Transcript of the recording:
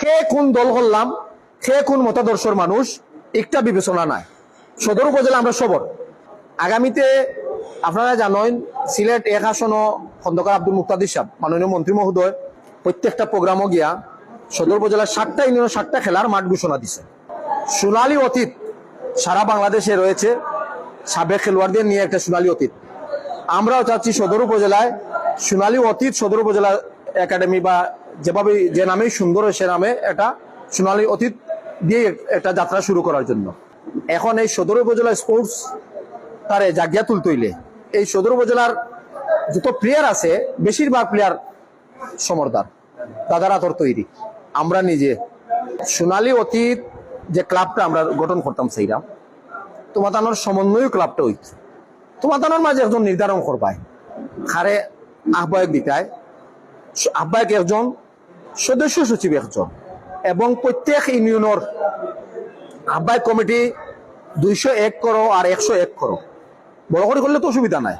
খে কোন দল করলাম, খে কোন মতাদর্শর মানুষ, একটা বিবেচনা নাই। সদর উপজেলা আমরা সবর। আগামীতে আপনারা জানেন সিলেট 1 আসন খন্দকার আব্দুল মুক্তাদির সাহেব মাননীয় মন্ত্রী মহোদয় প্রত্যেকটা প্রোগ্রামও গিয়া সদর উপজেলার 7টা ইউনিয়ন 7টা খেলার মাঠ ঘোষণা দিছে। সোনালী অতীত সারা বাংলাদেশে রয়েছে, সাবেক খেলোয়াড়দের নিয়ে একটা সোনালী অতীত। আমরাও চাচ্ছি সদর উপজেলায় সোনালী অতীত সদর উপজেলা একাডেমি বা যেভাবে যে নামেই সুন্দর সে নামে একটা সোনালী অতীত দিয়ে একটা যাত্রা শুরু করার জন্য। এখন এই সদর উপজেলা স্পোর্টস তারে জাগিয়া তুলতইলে এই সদর উপজেলার যত প্লেয়ার আছে বেশিরভাগ প্লেয়ার সমরদার দাদার আতর তৈরি। আমরা নিজে সোনালী অতীত যে ক্লাবটা আমরা গঠন করতাম সেইটা তোমাতানোর সমন্বয় ক্লাবটা হইত। তোমাতানোর মাঝে একজন নির্ধারণ করবায়, খারে আহ্বায়ক দিতায়, আহ্বায়ক একজন, সদস্য সচিব একজন, এবং প্রত্যেক ইউনিয়নের আহ্বায়ক কমিটি 201 করো আর 101 করো। বড় করে করলে তো অসুবিধা নাই।